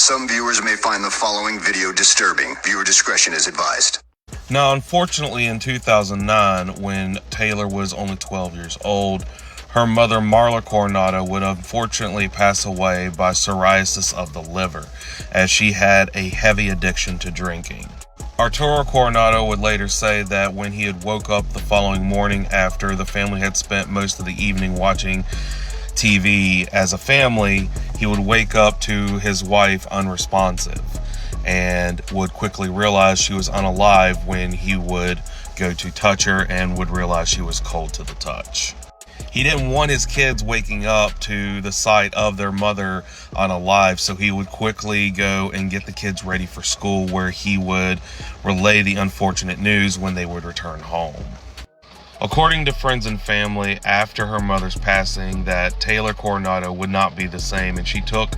Some viewers may find the following video disturbing. Viewer discretion is advised. Now, unfortunately, in 2009, when Taylor was only 12 years old, her mother, Marla Coronado, would unfortunately pass away by cirrhosis of the liver, as she had a heavy addiction to drinking. Arturo Coronado would later say that when he had woke up the following morning after the family had spent most of the evening watching TV as a family, he would wake up to his wife unresponsive and would quickly realize she was unalive when he would go to touch her and would realize she was cold to the touch. He didn't want his kids waking up to the sight of their mother unalive, so he would quickly go and get the kids ready for school, where he would relay the unfortunate news when they would return home. According to friends and family, after her mother's passing, that Taylor Coronado would not be the same, and she took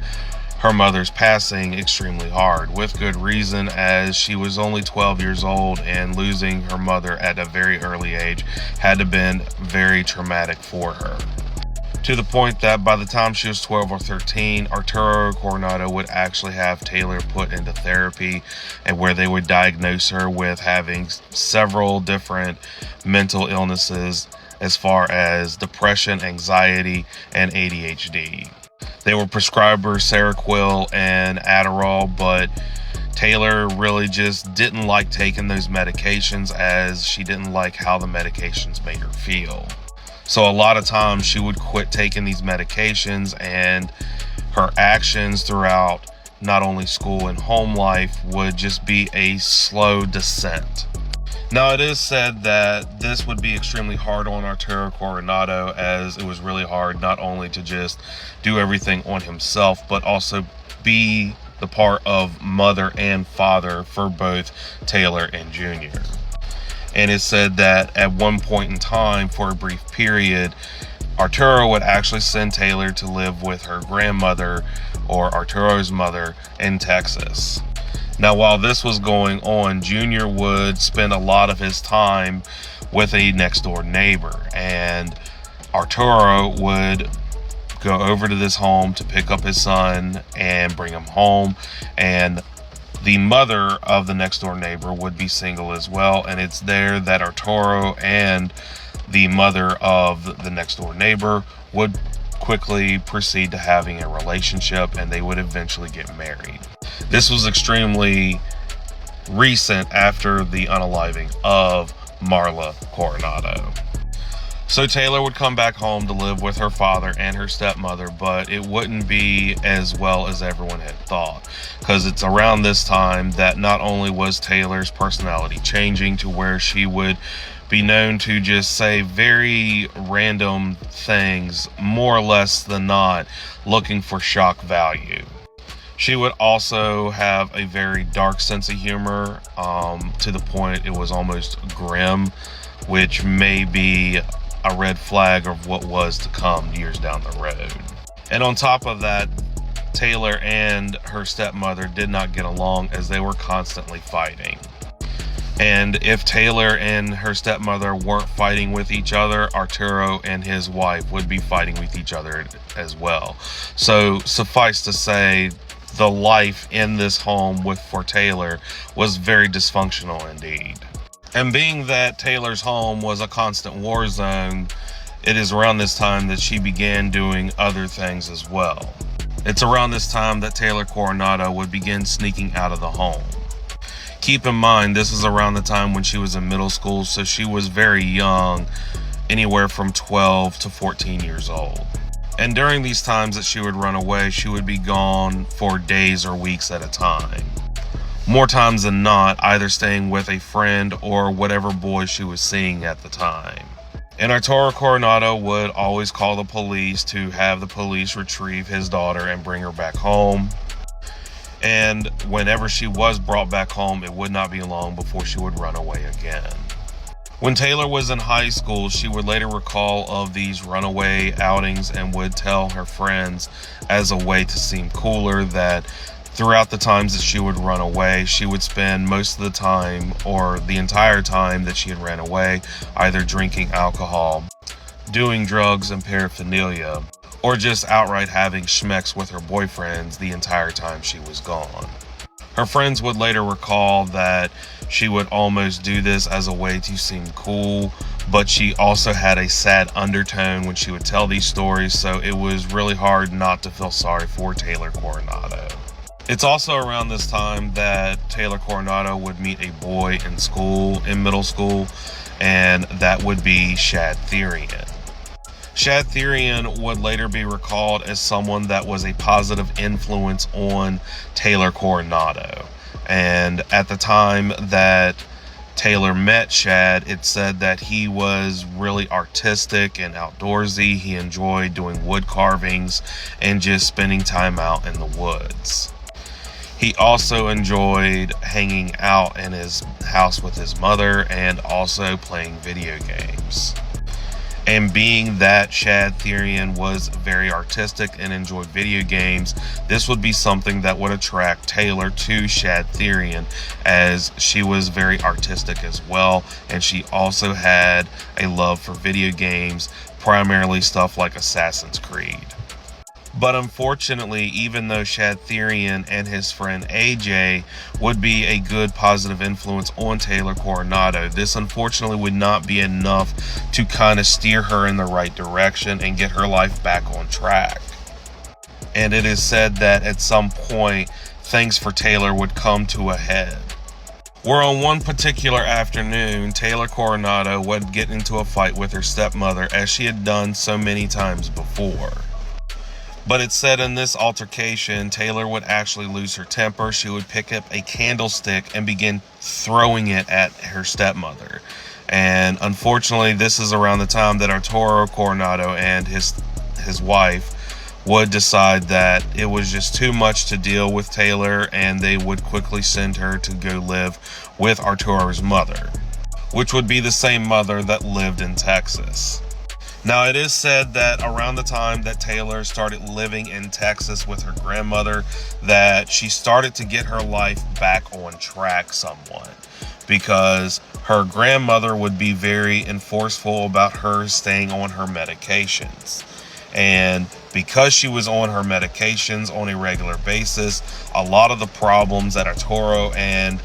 her mother's passing extremely hard, with good reason, as she was only 12 years old, and losing her mother at a very early age had to have been very traumatic for her. To the point that by the time she was 12 or 13, Arturo Coronado would actually have Taylor put into therapy, and where they would diagnose her with having several different mental illnesses as far as depression, anxiety, and ADHD. They would prescribe her Seroquel and Adderall, but Taylor really just didn't like taking those medications, as she didn't like how the medications made her feel. So a lot of times she would quit taking these medications, and her actions throughout not only school and home life would just be a slow descent. Now, it is said that this would be extremely hard on Arturo Coronado, as it was really hard not only to just do everything on himself, but also be the part of mother and father for both Taylor and Junior. And it's said that at one point in time, for a brief period, Arturo would actually send Taylor to live with her grandmother, or Arturo's mother, in Texas. Now, while this was going on, Junior would spend a lot of his time with a next door neighbor, and Arturo would go over to this home to pick up his son and bring him home, and the mother of the next door neighbor would be single as well, and it's there that Arturo and the mother of the next door neighbor would quickly proceed to having a relationship, and they would eventually get married. This was extremely recent after the unaliving of Marla Coronado. So Taylor would come back home to live with her father and her stepmother, but it wouldn't be as well as everyone had thought, because it's around this time that not only was Taylor's personality changing to where she would be known to just say very random things, more or less than not, looking for shock value. She would also have a very dark sense of humor, to the point it was almost grim, which may be a red flag of what was to come years down the road. And on top of that, Taylor and her stepmother did not get along, as they were constantly fighting. And if Taylor and her stepmother weren't fighting with each other, Arturo and his wife would be fighting with each other as well. So suffice to say, the life in this home for Taylor was very dysfunctional indeed. And being that Taylor's home was a constant war zone, it is around this time that she began doing other things as well. It's around this time that Taylor Coronado would begin sneaking out of the home. Keep in mind, this is around the time when she was in middle school, so she was very young, anywhere from 12 to 14 years old. And during these times that she would run away, she would be gone for days or weeks at a time. More times than not, either staying with a friend or whatever boy she was seeing at the time. And Arturo Coronado would always call the police to have the police retrieve his daughter and bring her back home. And whenever she was brought back home, it would not be long before she would run away again. When Taylor was in high school, she would later recall of these runaway outings and would tell her friends, as a way to seem cooler, that throughout the times that she would run away, she would spend most of the time, or the entire time that she had ran away, either drinking alcohol, doing drugs and paraphernalia, or just outright having schmecks with her boyfriends the entire time she was gone. Her friends would later recall that she would almost do this as a way to seem cool, but she also had a sad undertone when she would tell these stories, so it was really hard not to feel sorry for Taylor Coronado. It's also around this time that Taylor Coronado would meet a boy in middle school, and that would be Shad Therian. Shad Therian would later be recalled as someone that was a positive influence on Taylor Coronado. And at the time that Taylor met Shad, it said that he was really artistic and outdoorsy. He enjoyed doing wood carvings and just spending time out in the woods. He also enjoyed hanging out in his house with his mother and also playing video games. And being that Shad Therian was very artistic and enjoyed video games, this would be something that would attract Taylor to Shad Therian, as she was very artistic as well, and she also had a love for video games, primarily stuff like Assassin's Creed. But unfortunately, even though Shad Therian and his friend AJ would be a good positive influence on Taylor Coronado, this unfortunately would not be enough to kind of steer her in the right direction and get her life back on track. And it is said that at some point, things for Taylor would come to a head. Where on one particular afternoon, Taylor Coronado would get into a fight with her stepmother, as she had done so many times before. But it said in this altercation, Taylor would actually lose her temper. She would pick up a candlestick and begin throwing it at her stepmother. And unfortunately, this is around the time that Arturo Coronado and his wife would decide that it was just too much to deal with Taylor, and they would quickly send her to go live with Arturo's mother, which would be the same mother that lived in Texas. Now, it is said that around the time that Taylor started living in Texas with her grandmother, that she started to get her life back on track somewhat, because her grandmother would be very enforceful about her staying on her medications. And because she was on her medications on a regular basis, a lot of the problems that Arturo and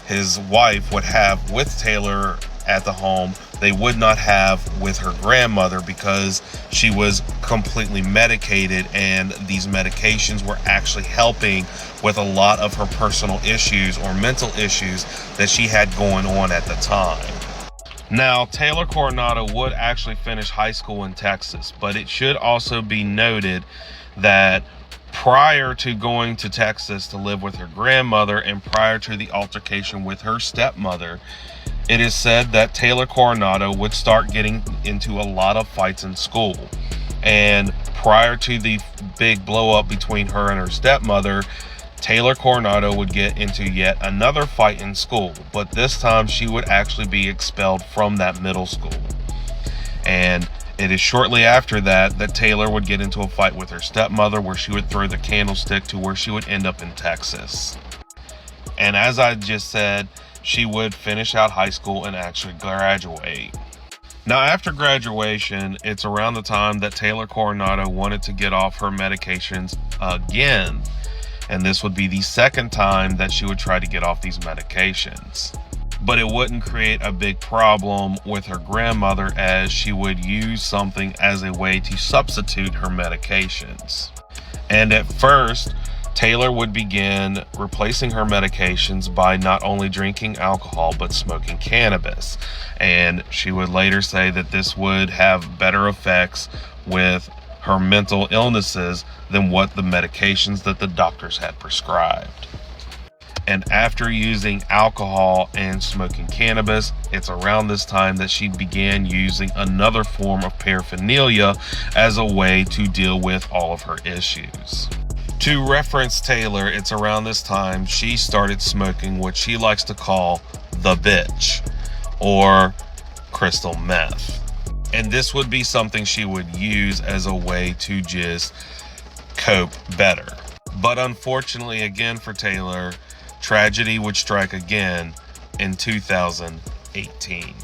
his wife would have with Taylor at the home, they would not have with her grandmother, because she was completely medicated, and these medications were actually helping with a lot of her personal issues or mental issues that she had going on at the time. Now, Taylor Coronado would actually finish high school in Texas, but it should also be noted that prior to going to Texas to live with her grandmother and prior to the altercation with her stepmother, it is said that Taylor Coronado would start getting into a lot of fights in school. And prior to the big blow up between her and her stepmother, Taylor Coronado would get into yet another fight in school, but this time she would actually be expelled from that middle school. And it is shortly after that that Taylor would get into a fight with her stepmother, where she would throw the candlestick to where she would end up in Texas. And as I just said, she would finish out high school and actually graduate. Now, after graduation, it's around the time that Taylor Coronado wanted to get off her medications again. And this would be the second time that she would try to get off these medications. But it wouldn't create a big problem with her grandmother, as she would use something as a way to substitute her medications. And at first, Taylor would begin replacing her medications by not only drinking alcohol but smoking cannabis. And she would later say that this would have better effects with her mental illnesses than what the medications that the doctors had prescribed. And after using alcohol and smoking cannabis, it's around this time that she began using another form of paraphernalia as a way to deal with all of her issues. To reference Taylor, it's around this time she started smoking what she likes to call the bitch, or crystal meth. And this would be something she would use as a way to just cope better. But unfortunately, again for Taylor, tragedy would strike again in 2018.